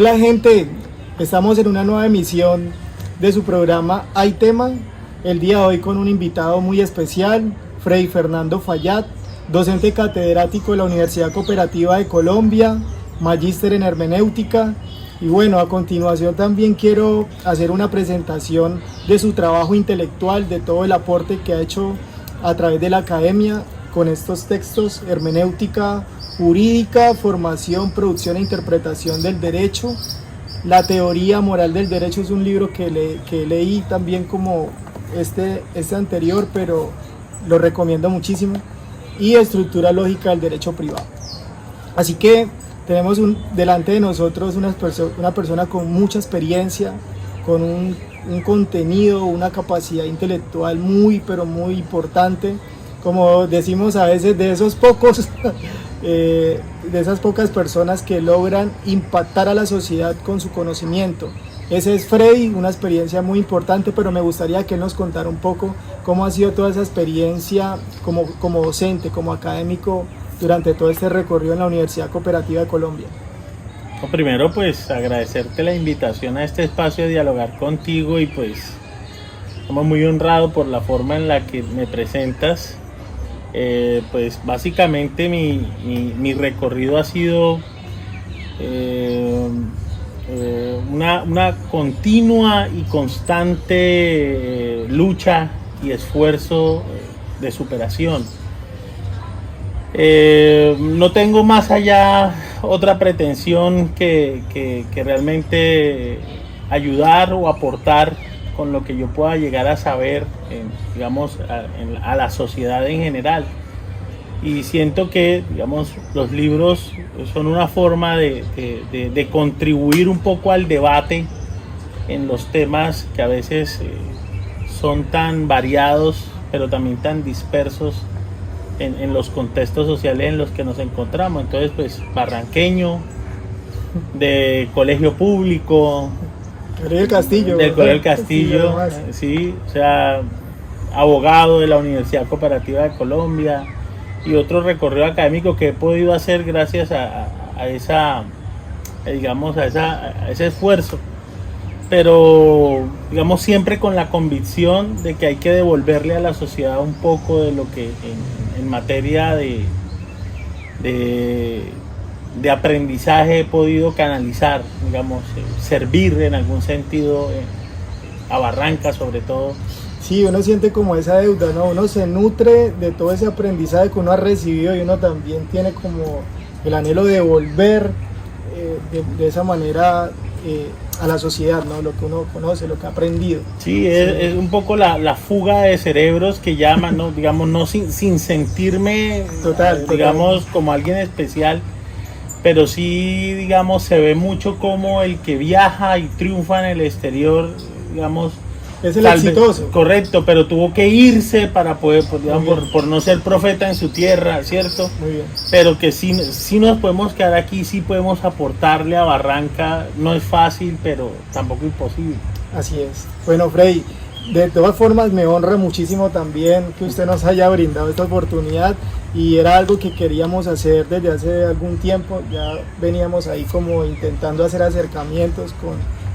Hola gente, estamos en una nueva emisión de su programa Hay Tema. El día de hoy con un invitado muy especial, Freddy Fernando Fallat, docente catedrático de la Universidad Cooperativa de Colombia, magíster en hermenéutica. Y bueno, a continuación también quiero hacer una presentación de su trabajo intelectual, de todo el aporte que ha hecho a través de la academia con estos textos: hermenéutica jurídica, formación, producción e interpretación del derecho. La teoría moral del derecho es un libro que leí también como este anterior, pero lo recomiendo muchísimo. Y estructura lógica del derecho privado. Así que tenemos delante de nosotros una persona con mucha experiencia, con un contenido, una capacidad intelectual pero muy importante. Como decimos a veces, de esos pocos, de esas pocas personas que logran impactar a la sociedad con su conocimiento. Ese es Freddy, una experiencia muy importante, pero me gustaría que él nos contara un poco cómo ha sido toda esa experiencia como docente, como académico, durante todo este recorrido en la Universidad Cooperativa de Colombia. Primero, pues agradecerte la invitación a este espacio de dialogar contigo y pues estamos muy honrado por la forma en la que me presentas. Pues básicamente mi recorrido ha sido una continua y constante lucha y esfuerzo de superación. No tengo más allá otra pretensión que realmente ayudar o aportar con lo que yo pueda llegar a saber, digamos, a la sociedad en general. Y siento que, digamos, los libros son una forma de contribuir un poco al debate en los temas que a veces son tan variados, pero también tan dispersos en los contextos sociales en los que nos encontramos. Entonces, pues, barranqueño, de colegio público, Del Castillo. Del Colegio del Castillo, sí, o sea, abogado de la Universidad Cooperativa de Colombia y otro recorrido académico que he podido hacer gracias a ese esfuerzo, pero digamos siempre con la convicción de que hay que devolverle a la sociedad un poco de lo que en materia de aprendizaje he podido canalizar, digamos, servir en algún sentido a Barranca sobre todo. Sí, uno siente como esa deuda, ¿no? Uno se nutre de todo ese aprendizaje que uno ha recibido y uno también tiene como el anhelo de devolver de esa manera a la sociedad, ¿no? Lo que uno conoce, lo que ha aprendido. Sí, es un poco la fuga de cerebros que llaman, ¿no? Digamos, no sin sentirme, digamos, como alguien especial, pero sí, digamos, se ve mucho como el que viaja y triunfa en el exterior, digamos, es el exitoso. Correcto, pero tuvo que irse para poder, digamos, por no ser profeta en su tierra, ¿cierto? Muy bien. Pero que sí nos podemos quedar aquí, sí podemos aportarle a Barranca. No es fácil, pero tampoco imposible. Así es. Bueno, Freddy, de todas formas me honra muchísimo también que usted nos haya brindado esta oportunidad, y era algo que queríamos hacer desde hace algún tiempo. Ya veníamos ahí como intentando hacer acercamientos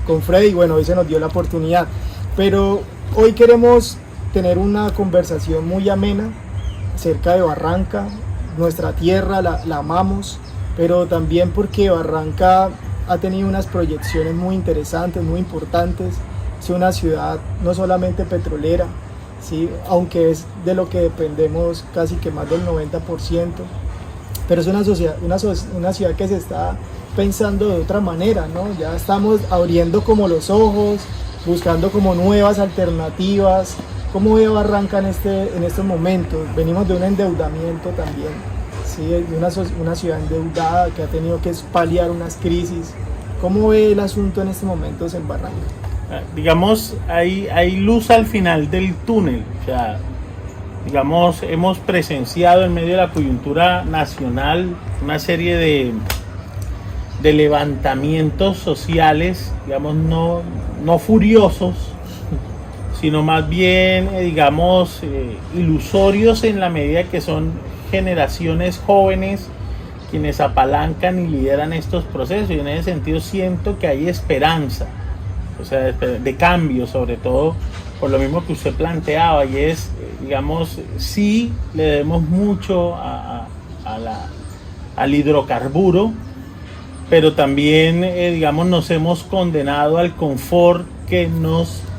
con Freddy, y bueno, hoy se nos dio la oportunidad. Pero hoy queremos tener una conversación muy amena acerca de Barranca, nuestra tierra, la amamos, pero también porque Barranca ha tenido unas proyecciones muy interesantes, muy importantes. Es una ciudad no solamente petrolera, ¿sí? Aunque es de lo que dependemos casi que más del 90%, pero es una ciudad que se está pensando de otra manera, ¿no? Ya estamos abriendo como los ojos, buscando como nuevas alternativas. ¿Cómo ve Barranca en estos momentos? Venimos de un endeudamiento también, ¿sí? De una ciudad endeudada que ha tenido que paliar unas crisis. ¿Cómo ve el asunto en estos momentos en Barranca? Digamos, hay luz al final del túnel. O sea, digamos, hemos presenciado en medio de la coyuntura nacional una serie de levantamientos sociales, digamos, no furiosos, sino más bien, ilusorios, en la medida que son generaciones jóvenes quienes apalancan y lideran estos procesos, y en ese sentido siento que hay esperanza, o sea, de cambio, sobre todo por lo mismo que usted planteaba, y es, digamos, sí le debemos mucho al hidrocarburo, pero también, digamos, nos hemos condenado al confort que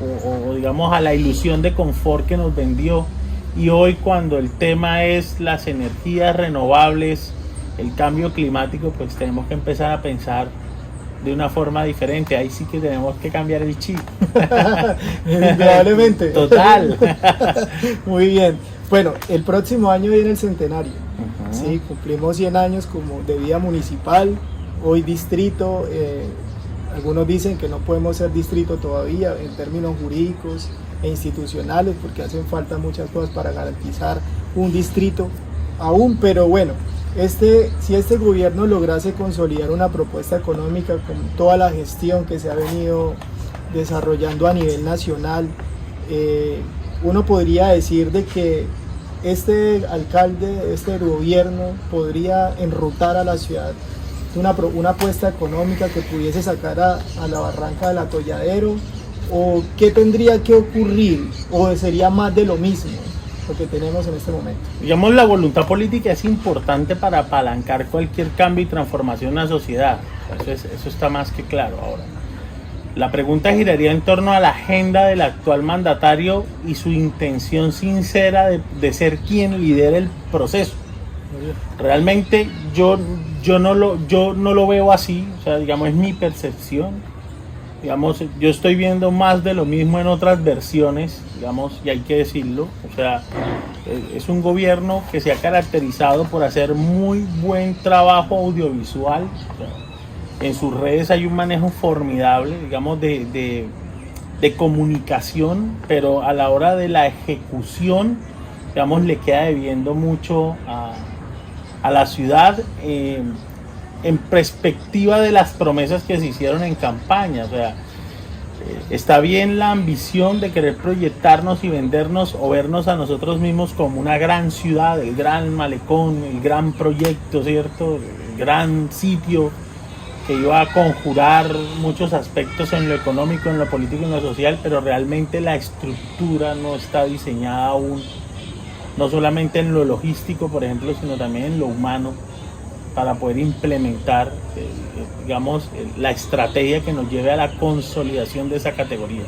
o digamos, a la ilusión de confort que nos vendió, y hoy cuando el tema es las energías renovables, el cambio climático, pues tenemos que empezar a pensar de una forma diferente. Ahí sí que tenemos que cambiar el chip. Indudablemente. Total. Muy bien. Bueno, el próximo año viene el centenario. Sí, cumplimos 100 años como de vida municipal, hoy distrito. Algunos dicen que no podemos ser distrito todavía en términos jurídicos e institucionales, porque hacen falta muchas cosas para garantizar un distrito aún, pero bueno, si este gobierno lograse consolidar una propuesta económica con toda la gestión que se ha venido desarrollando a nivel nacional, uno podría decir de que este alcalde, este gobierno podría enrutar a la ciudad una apuesta económica que pudiese sacar a la barranca del Atolladero, o qué tendría que ocurrir, o sería más de lo mismo lo que tenemos en este momento. Digamos, la voluntad política es importante para apalancar cualquier cambio y transformación en la sociedad. Eso está más que claro ahora. La pregunta giraría en torno a la agenda del actual mandatario y su intención sincera de ser quien lidere el proceso. Realmente yo no lo veo así, o sea, digamos, es mi percepción. Digamos, yo estoy viendo más de lo mismo en otras versiones, digamos, y hay que decirlo. O sea, es un gobierno que se ha caracterizado por hacer muy buen trabajo audiovisual. O sea, en sus redes hay un manejo formidable, digamos, de comunicación, pero a la hora de la ejecución, digamos, le queda debiendo mucho a la ciudad, en perspectiva de las promesas que se hicieron en campaña. O sea, está bien la ambición de querer proyectarnos y vendernos o vernos a nosotros mismos como una gran ciudad, el gran malecón, el gran proyecto, ¿cierto? El gran sitio que iba a conjurar muchos aspectos en lo económico, en lo político y en lo social, pero realmente la estructura no está diseñada aún, no solamente en lo logístico, por ejemplo, sino también en lo humano, para poder implementar, digamos, la estrategia que nos lleve a la consolidación de esa categoría.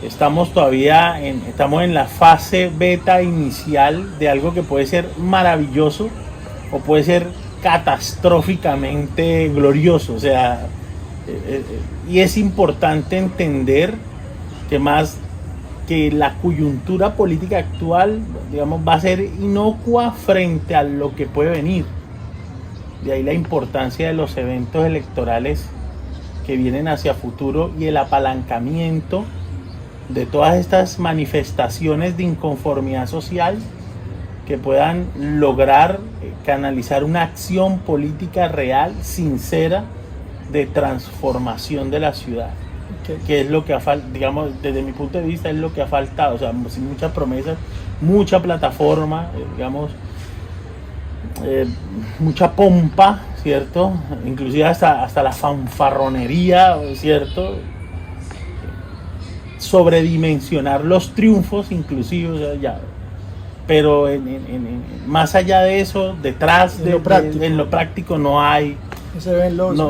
Estamos todavía estamos en la fase beta inicial de algo que puede ser maravilloso o puede ser catastróficamente glorioso. O sea, y es importante entender que más que la coyuntura política actual, digamos, va a ser inocua frente a lo que puede venir. De ahí la importancia de los eventos electorales que vienen hacia futuro y el apalancamiento de todas estas manifestaciones de inconformidad social que puedan lograr canalizar una acción política real, sincera, de transformación de la ciudad. Okay. Que es lo que ha faltado, digamos, desde mi punto de vista es lo que ha faltado. O sea, sin muchas promesas, mucha plataforma, digamos, mucha pompa, ¿cierto? Inclusive hasta la fanfarronería, ¿cierto? Sobredimensionar los triunfos, inclusive, o sea, ya. Pero más allá de eso, detrás en lo práctico no hay,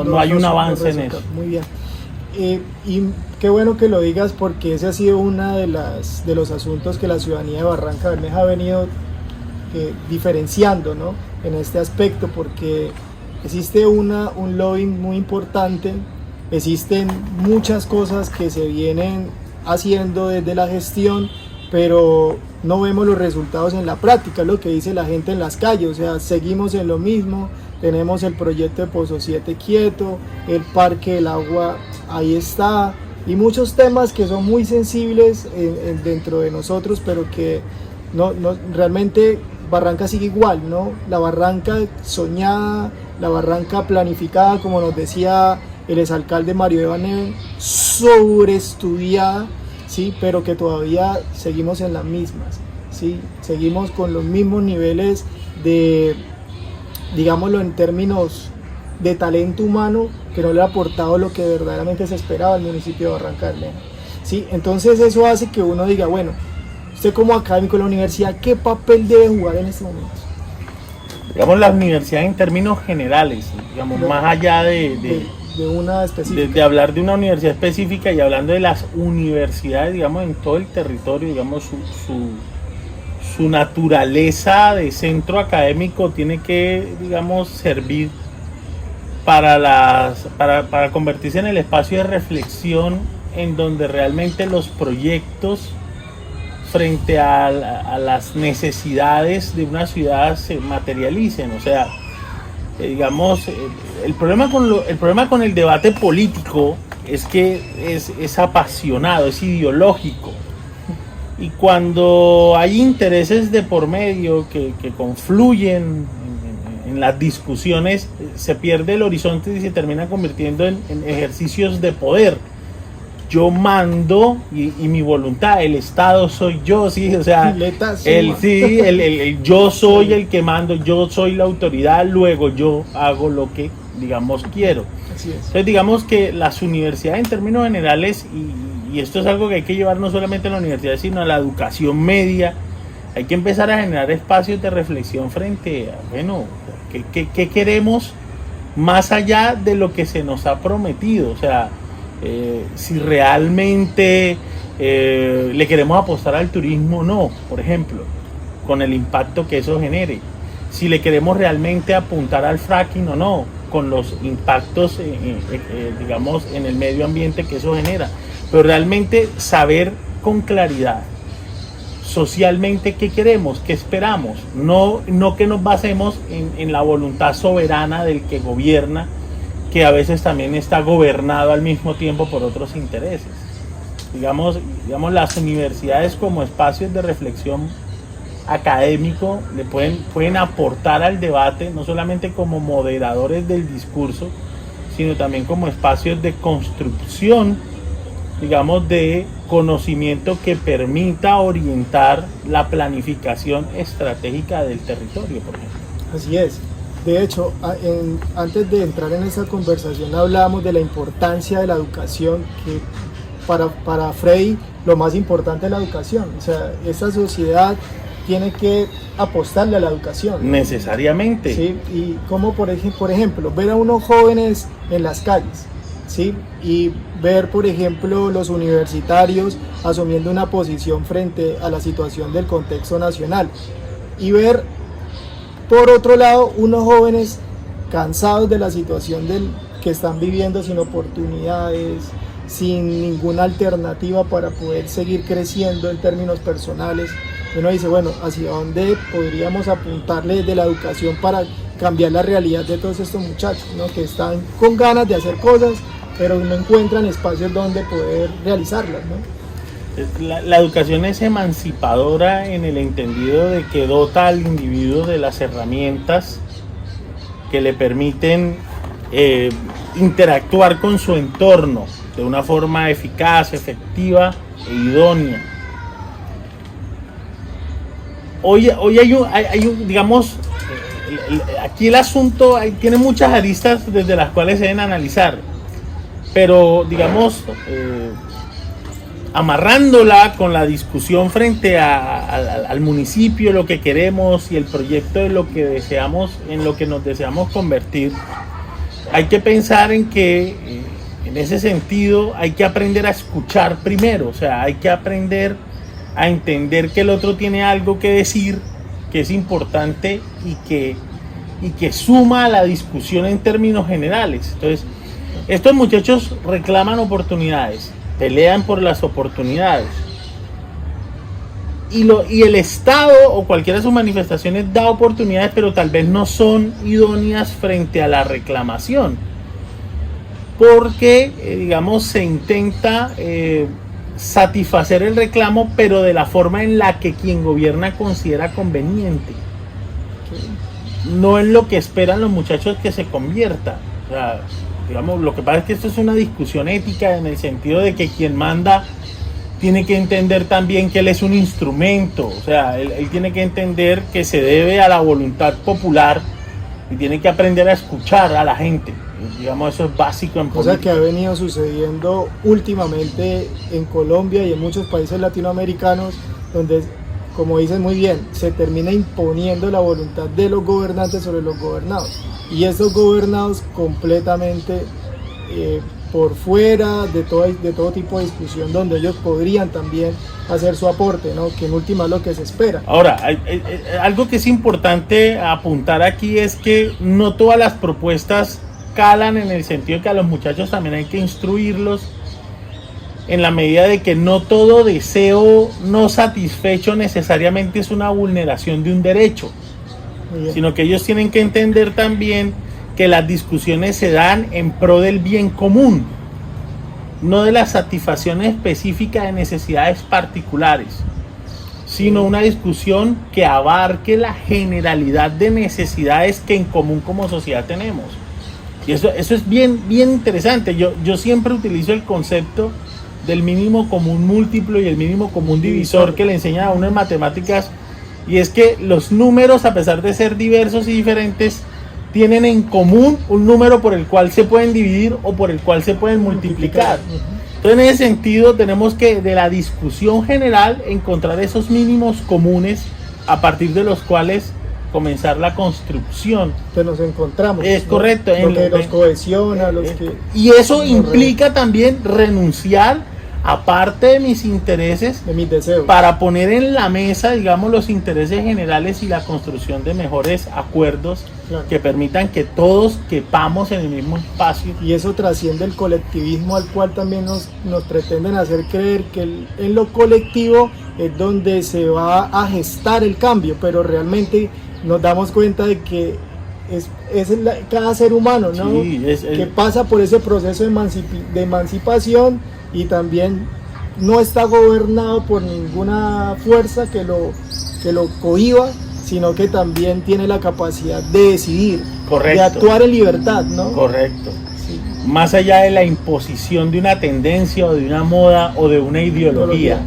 no hay un avance en eso. Muy bien. Y qué bueno que lo digas, porque ese ha sido uno de los asuntos que la ciudadanía de Barranca Bermeja ha venido diferenciando, ¿no? En este aspecto, porque existe un lobbying muy importante, existen muchas cosas que se vienen haciendo desde la gestión, pero no vemos los resultados en la práctica, es lo que dice la gente en las calles. O sea, seguimos en lo mismo, tenemos el proyecto de Pozo 7 quieto, el Parque del Agua ahí está, y muchos temas que son muy sensibles dentro de nosotros, pero que no realmente Barranca sigue igual, ¿no? La Barranca soñada, la Barranca planificada, como nos decía el exalcalde Mario Eva Neve, sobreestudiada, ¿sí? Pero que todavía seguimos en las mismas, ¿sí? Seguimos con los mismos niveles de digámoslo en términos de talento humano, que no le ha aportado lo que verdaderamente se esperaba al municipio de Barrancabermeja. ¿Sí? Entonces eso hace que uno diga, bueno, usted como académico de la universidad, ¿qué papel debe jugar en este momento? Digamos, la universidad en términos generales, digamos, más allá de una específica. De hablar de una universidad específica y hablando de las universidades, digamos, en todo el territorio, digamos, su naturaleza de centro académico tiene que, digamos, servir para convertirse en el espacio de reflexión en donde realmente los proyectos frente a las necesidades de una ciudad se materialicen. O sea, digamos, el problema con el debate político es que es apasionado, es ideológico. Y cuando hay intereses de por medio que confluyen en las discusiones, se pierde el horizonte y se termina convirtiendo en ejercicios de poder. Yo mando y mi voluntad, el Estado soy yo, sí, o sea, yo soy el que mando, yo soy la autoridad, luego yo hago lo que, digamos, quiero. Así es. Entonces, digamos que las universidades en términos generales, y esto es algo que hay que llevar no solamente a la universidad, sino a la educación media, hay que empezar a generar espacios de reflexión frente a, bueno, ¿qué queremos más allá de lo que se nos ha prometido? O sea, si realmente le queremos apostar al turismo o no, por ejemplo, con el impacto que eso genere. Si le queremos realmente apuntar al fracking o no, con los impactos, digamos, en el medio ambiente que eso genera. Pero realmente saber con claridad socialmente qué queremos, qué esperamos, no que nos basemos en la voluntad soberana del que gobierna, que a veces también está gobernado al mismo tiempo por otros intereses. Digamos las universidades como espacios de reflexión académico le pueden aportar al debate, no solamente como moderadores del discurso, sino también como espacios de construcción, digamos, de conocimiento que permita orientar la planificación estratégica del territorio, por ejemplo. Así es. De hecho, antes de entrar en esa conversación hablábamos de la importancia de la educación, que para Frei lo más importante es la educación. O sea, esta sociedad tiene que apostarle a la educación. Necesariamente. Sí, y como por ejemplo, ver a unos jóvenes en las calles, ¿sí? Y ver, por ejemplo, los universitarios asumiendo una posición frente a la situación del contexto nacional. Y ver, por otro lado, unos jóvenes cansados de la situación que están viviendo, sin oportunidades, sin ninguna alternativa para poder seguir creciendo en términos personales. Uno dice, bueno, ¿hacia dónde podríamos apuntarle desde la educación para cambiar la realidad de todos estos muchachos, ¿no? Que están con ganas de hacer cosas, pero no encuentran espacios donde poder realizarlas, ¿no? La educación es emancipadora en el entendido de que dota al individuo de las herramientas que le permiten interactuar con su entorno de una forma eficaz, efectiva e idónea. Hoy hay un, digamos, aquí el asunto tiene muchas aristas desde las cuales se deben analizar, pero digamos, amarrándola con la discusión frente al municipio, lo que queremos y el proyecto de lo que deseamos, en lo que nos deseamos convertir, hay que pensar en que en ese sentido hay que aprender a escuchar primero. O sea, hay que aprender a entender que el otro tiene algo que decir, que es importante y que suma a la discusión en términos generales. Entonces, estos muchachos reclaman oportunidades, pelean por las oportunidades, y el Estado o cualquiera de sus manifestaciones da oportunidades, pero tal vez no son idóneas frente a la reclamación, porque digamos se intenta satisfacer el reclamo, pero de la forma en la que quien gobierna considera conveniente, no en lo que esperan los muchachos que se convierta. O sea, digamos, lo que pasa es que esto es una discusión ética, en el sentido de que quien manda tiene que entender también que él es un instrumento. O sea, él tiene que entender que se debe a la voluntad popular y tiene que aprender a escuchar a la gente. Digamos, eso es básico en política. Cosa que ha venido sucediendo últimamente en Colombia y en muchos países latinoamericanos, donde, como dicen muy bien, se termina imponiendo la voluntad de los gobernantes sobre los gobernados. Y esos gobernados completamente por fuera de todo tipo de discusión, donde ellos podrían también hacer su aporte, ¿no? Que en última es lo que se espera. Ahora, algo que es importante apuntar aquí es que no todas las propuestas calan, en el sentido de que a los muchachos también hay que instruirlos, en la medida de que no todo deseo no satisfecho necesariamente es una vulneración de un derecho, sino que ellos tienen que entender también que las discusiones se dan en pro del bien común, no de la satisfacción específica de necesidades particulares, sino una discusión que abarque la generalidad de necesidades que en común como sociedad tenemos. Y eso es bien interesante. Yo siempre utilizo el concepto del mínimo común múltiplo y el mínimo común divisor que le enseñan a uno en matemáticas, y es que los números, a pesar de ser diversos y diferentes, tienen en común un número por el cual se pueden dividir o por el cual se pueden multiplicar. Entonces, en ese sentido, tenemos que de la discusión general encontrar esos mínimos comunes a partir de los cuales comenzar la construcción que nos encontramos. Es correcto. Lo que los cohesiona, y eso implica también renunciar a parte de mis intereses, de mis deseos, para poner en la mesa, digamos, los intereses generales y la construcción de mejores acuerdos, claro, que permitan que todos quepamos en el mismo espacio. Y eso trasciende el colectivismo, al cual también nos pretenden hacer creer que en lo colectivo es donde se va a gestar el cambio, pero realmente nos damos cuenta de que cada ser humano, ¿no? Sí, que pasa por ese proceso de emancipación, y también no está gobernado por ninguna fuerza que lo cohíba, sino que también tiene la capacidad de decidir, correcto, de actuar en libertad, ¿no? Correcto. Sí. Más allá de la imposición de una tendencia o de una moda o de una ideología.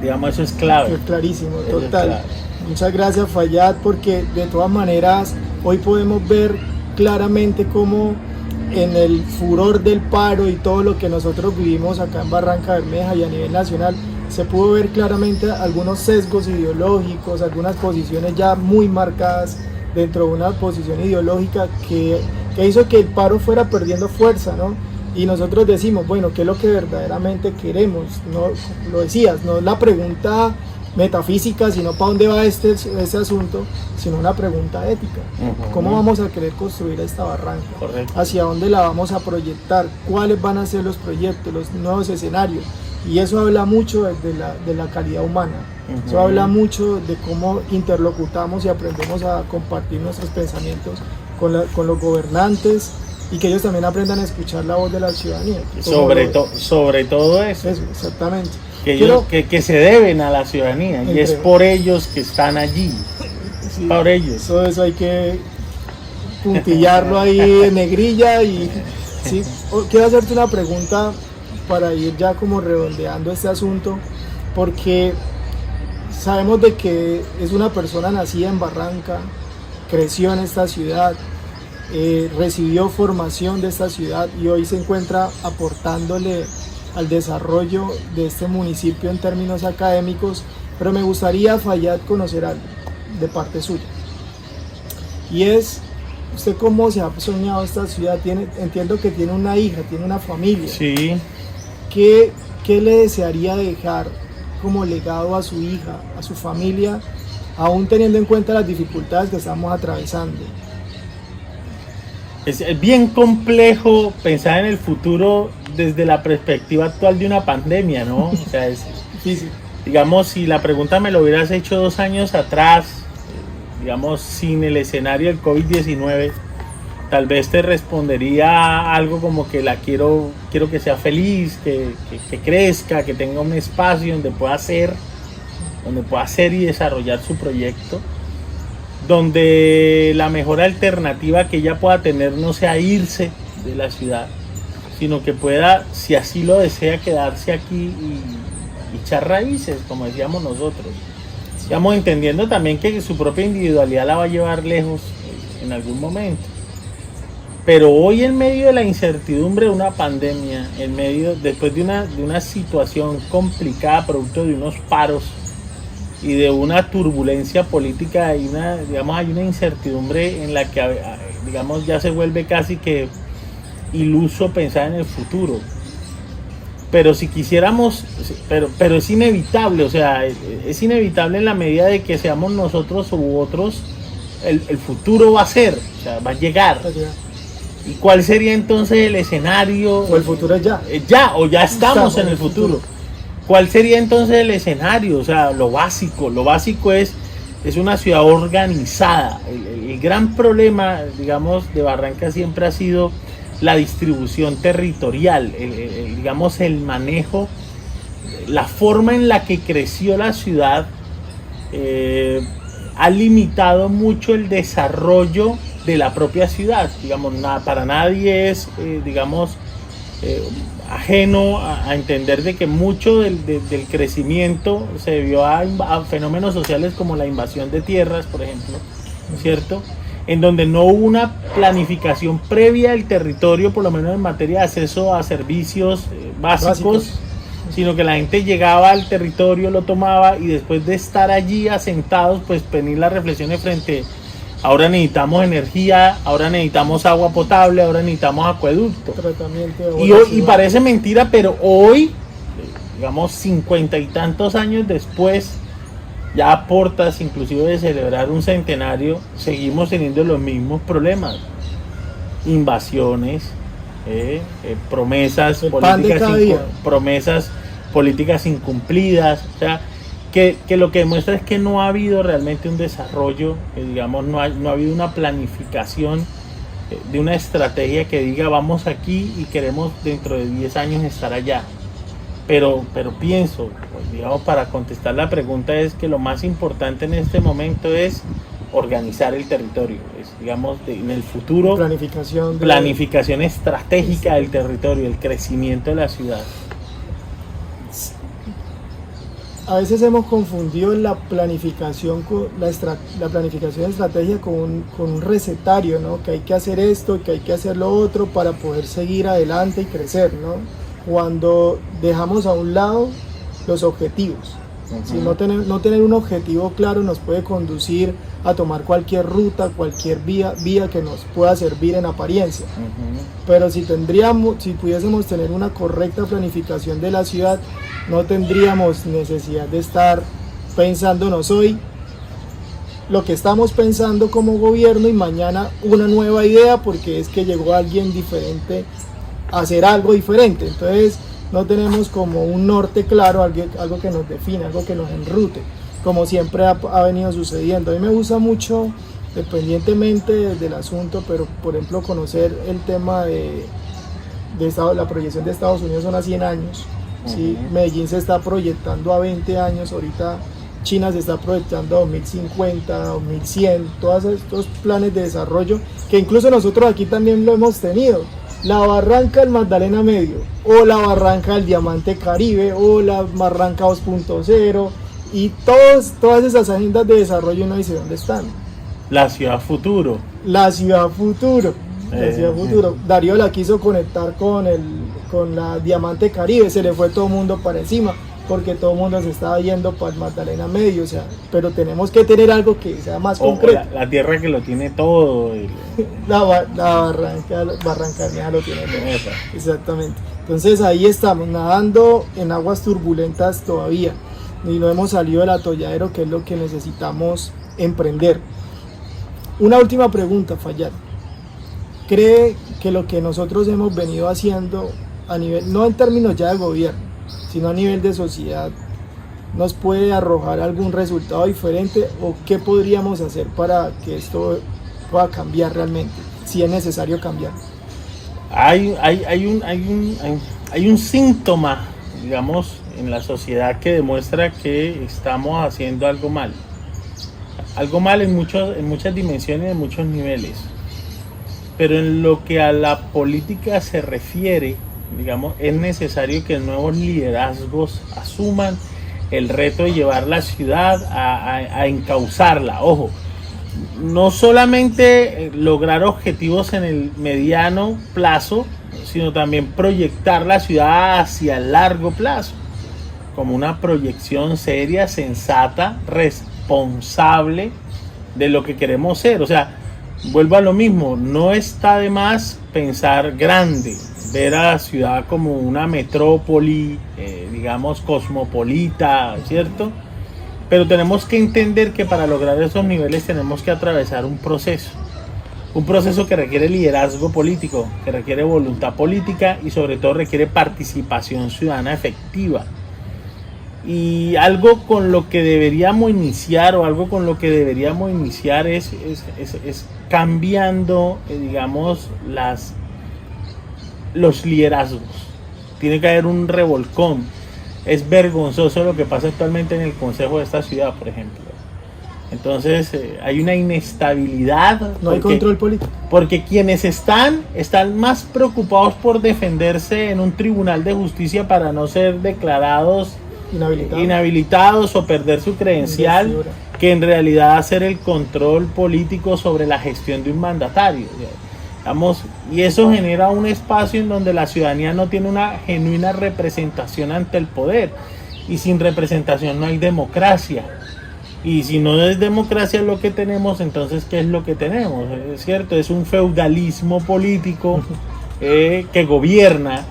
Digamos, eso es clave. Es clarísimo, total. Es clave. Muchas gracias, Fayad, porque de todas maneras hoy podemos ver claramente cómo en el furor del paro y todo lo que nosotros vivimos acá en Barranca Bermeja y a nivel nacional, se pudo ver claramente algunos sesgos ideológicos, algunas posiciones ya muy marcadas dentro de una posición ideológica que hizo que el paro fuera perdiendo fuerza, ¿no? Y nosotros decimos, bueno, ¿qué es lo que verdaderamente queremos? No, lo decías, no es la pregunta metafísica, sino para dónde va este asunto, sino una pregunta ética. ¿Cómo vamos a querer construir esta Barranca? Correcto. ¿Hacia dónde la vamos a proyectar? ¿Cuáles van a ser los proyectos, los nuevos escenarios? Y eso habla mucho de la calidad humana. Eso habla mucho de cómo interlocutamos y aprendemos a compartir nuestros pensamientos con los gobernantes, y que ellos también aprendan a escuchar la voz de la ciudadanía. Sobre todo eso. Eso, exactamente. Que se deben a la ciudadanía, y es por ellos que están allí. Sí, por ellos. Eso hay que puntillarlo ahí en negrilla. Y sí, quiero hacerte una pregunta para ir ya como redondeando este asunto, porque sabemos de que es una persona nacida en Barranca, creció en esta ciudad, recibió formación de esta ciudad y hoy se encuentra aportándole al desarrollo de este municipio en términos académicos, pero me gustaría, Fayad, conocer algo de parte suya. Y es, ¿usted cómo se ha soñado esta ciudad? Entiendo que tiene una hija, tiene una familia. Sí. ¿Qué le desearía dejar como legado a su hija, a su familia, aún teniendo en cuenta las dificultades que estamos atravesando? Es bien complejo pensar en el futuro desde la perspectiva actual de una pandemia, ¿no? O sea, es difícil. Digamos, si la pregunta me lo hubieras hecho 2 años atrás, digamos, sin el escenario del COVID-19, tal vez te respondería algo como que quiero que sea feliz, que crezca, que tenga un espacio donde pueda hacer y desarrollar su proyecto, donde la mejor alternativa que ella pueda tener no sea irse de la ciudad, sino que pueda, si así lo desea, quedarse aquí y echar raíces, como decíamos nosotros. Estamos entendiendo también que su propia individualidad la va a llevar lejos en algún momento. Pero hoy, en medio de la incertidumbre de una pandemia, después de una situación complicada, producto de unos paros y de una turbulencia política, hay una incertidumbre en la que, digamos, ya se vuelve casi que iluso pensar en el futuro. Pero si quisiéramos, pero es inevitable, o sea, es inevitable en la medida de que seamos nosotros u otros, el futuro va a ser, o sea, va a llegar. ¿Y cuál sería entonces el escenario? O el futuro es ya. O ya estamos en el futuro. ¿Cuál sería entonces el escenario? O sea, lo básico es una ciudad organizada. El gran problema, digamos, de Barranca siempre ha sido la distribución territorial, digamos, el manejo, la forma en la que creció la ciudad ha limitado mucho el desarrollo de la propia ciudad. Digamos, para nadie es, ajeno a entender de que mucho del crecimiento se debió a fenómenos sociales como la invasión de tierras, por ejemplo, ¿cierto? En donde no hubo una planificación previa del territorio, por lo menos en materia de acceso a servicios básicos, sino que la gente llegaba al territorio, lo tomaba, y después de estar allí asentados, pues venir las reflexiones frente: ahora necesitamos energía, ahora necesitamos agua potable, ahora necesitamos acueducto. Y parece mentira, pero hoy, digamos, 50 y tantos años después, ya a portas inclusive de celebrar un centenario, seguimos teniendo los mismos problemas: invasiones, promesas políticas incumplidas. O sea, que lo que demuestra es que no ha habido realmente un desarrollo, digamos, no ha habido una planificación de una estrategia que diga: vamos aquí y queremos dentro de 10 años estar allá. Pero pienso, pues, digamos, para contestar la pregunta, es que lo más importante en este momento es organizar el territorio, digamos, en el futuro, planificación estratégica del territorio, el crecimiento de la ciudad. A veces hemos confundido la planificación estratégica con un recetario, ¿no? Que hay que hacer esto, que hay que hacer lo otro para poder seguir adelante y crecer, ¿no? Cuando dejamos a un lado los objetivos. Si no tener un objetivo claro nos puede conducir a tomar cualquier ruta, cualquier vía que nos pueda servir en apariencia. Pero si pudiésemos tener una correcta planificación de la ciudad, no tendríamos necesidad de estar pensándonos hoy lo que estamos pensando como gobierno y mañana una nueva idea porque es que llegó alguien diferente a hacer algo diferente. Entonces no tenemos como un norte claro, algo que nos define, algo que nos enrute, como siempre ha venido sucediendo. A mí me gusta mucho, dependientemente del asunto, pero por ejemplo conocer el tema de la proyección de Estados Unidos son a 100 años. ¿Sí? Medellín se está proyectando a 20 años, ahorita China se está proyectando a 2050, 2100, todos estos planes de desarrollo que incluso nosotros aquí también lo hemos tenido. La Barranca del Magdalena Medio, o la Barranca del Diamante Caribe, o la Barranca 2.0, y todas esas agendas de desarrollo no dice dónde están. La ciudad futuro. Darío la quiso conectar con la Diamante Caribe, se le fue todo el mundo para encima, porque todo el mundo se estaba yendo para el Magdalena Medio, o sea, pero tenemos que tener algo que sea más concreto. La tierra que lo tiene todo. La Barranca lo tiene todo. Exactamente. Entonces ahí estamos, nadando en aguas turbulentas todavía, y no hemos salido del atolladero, que es lo que necesitamos emprender. Una última pregunta, Fayad. ¿Cree que lo que nosotros hemos venido haciendo a nivel, no en términos ya de gobierno, sino a nivel de sociedad, nos puede arrojar algún resultado diferente, o qué podríamos hacer para que esto pueda cambiar realmente, si es necesario cambiar? Hay un síntoma, digamos, en la sociedad que demuestra que estamos haciendo algo mal en muchas dimensiones, en muchos niveles. Pero en lo que a la política se refiere, digamos, es necesario que nuevos liderazgos asuman el reto de llevar la ciudad a encauzarla. Ojo, no solamente lograr objetivos en el mediano plazo, sino también proyectar la ciudad hacia el largo plazo, como una proyección seria, sensata, responsable de lo que queremos ser. O sea, vuelvo a lo mismo, no está de más pensar grande, ver a la ciudad como una metrópoli, digamos, cosmopolita, ¿cierto? Pero tenemos que entender que para lograr esos niveles tenemos que atravesar un proceso que requiere liderazgo político, que requiere voluntad política y sobre todo requiere participación ciudadana efectiva. Y algo con lo que deberíamos iniciar es cambiando, digamos, los liderazgos. Tiene que haber un revolcón. Es vergonzoso lo que pasa actualmente en el consejo de esta ciudad, por ejemplo. Entonces hay una inestabilidad. No hay control político. Porque quienes están más preocupados por defenderse en un tribunal de justicia para no ser declarados inhabilitados o perder su credencial, que en realidad hacer el control político sobre la gestión de un mandatario. Y eso genera un espacio en donde la ciudadanía no tiene una genuina representación ante el poder, y sin representación no hay democracia, y si no es democracia lo que tenemos, entonces ¿qué es lo que tenemos? Es cierto, es un feudalismo político que gobierna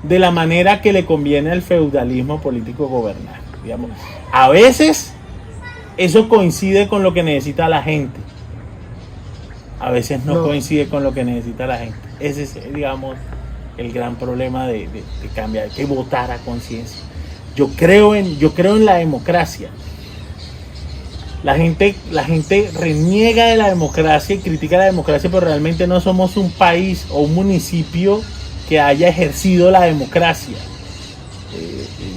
de la manera que le conviene al feudalismo político gobernar, digamos. A veces eso coincide con lo que necesita la gente, a veces no coincide con lo que necesita la gente. Ese es, digamos, el gran problema de cambiar. Hay que votar a conciencia. Yo creo en la democracia. La gente reniega de la democracia y critica la democracia, pero realmente no somos un país o un municipio que haya ejercido la democracia.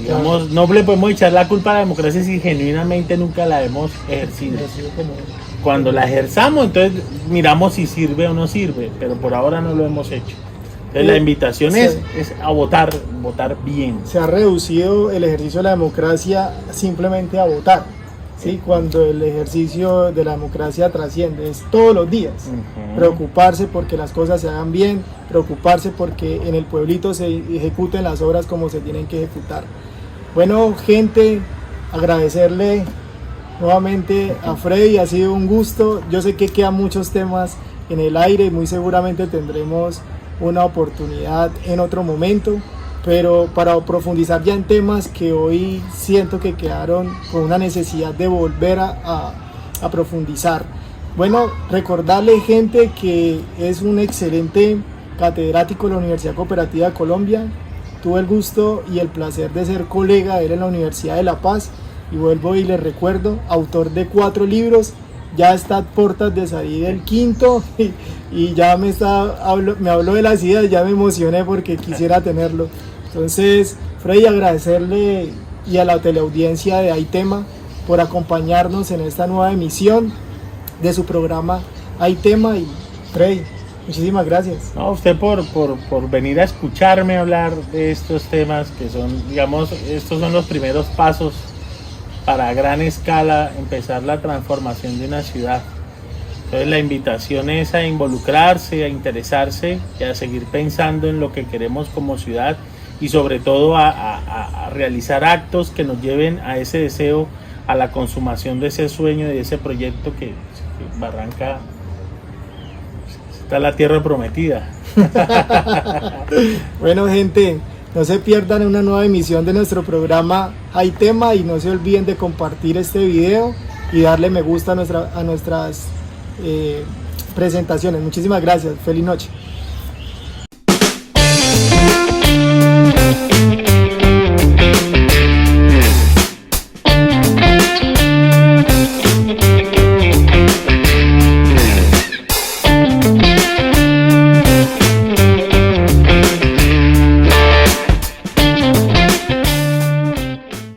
Digamos, no le podemos echar la culpa a la democracia si genuinamente nunca la hemos ejercido. Cuando la ejerzamos, entonces miramos si sirve o no sirve, pero por ahora no lo hemos hecho. Entonces la invitación es a votar bien. Se ha reducido el ejercicio de la democracia simplemente a votar, ¿sí? Cuando el ejercicio de la democracia trasciende, es todos los días. Preocuparse porque las cosas se hagan bien, preocuparse porque en el pueblito se ejecuten las obras como se tienen que ejecutar. Bueno, gente, agradecerle nuevamente a Freddy, ha sido un gusto. Yo sé que quedan muchos temas en el aire y muy seguramente tendremos una oportunidad en otro momento, pero para profundizar ya en temas que hoy siento que quedaron con una necesidad de volver a profundizar. Bueno, recordarle, gente, que es un excelente catedrático de la Universidad Cooperativa de Colombia. Tuve el gusto y el placer de ser colega de él en la Universidad de La Paz. Y vuelvo y les recuerdo, autor de 4 libros, ya está a puertas de salir el 5º y ya me habló de las ideas, ya me emocioné porque quisiera tenerlo. Entonces, Freddy, agradecerle y a la teleaudiencia de Hay Tema por acompañarnos en esta nueva emisión de su programa Hay Tema. Y Freddy, muchísimas gracias. No, a usted por venir a escucharme hablar de estos temas que son, digamos, estos son los primeros pasos para a gran escala empezar la transformación de una ciudad. Entonces la invitación es a involucrarse, a interesarse y a seguir pensando en lo que queremos como ciudad, y sobre todo a realizar actos que nos lleven a ese deseo, a la consumación de ese sueño, de ese proyecto que Barranca está la tierra prometida. Bueno, gente, no se pierdan una nueva emisión de nuestro programa Hay Tema, y no se olviden de compartir este video y darle me gusta a nuestras presentaciones. Muchísimas gracias. Feliz noche.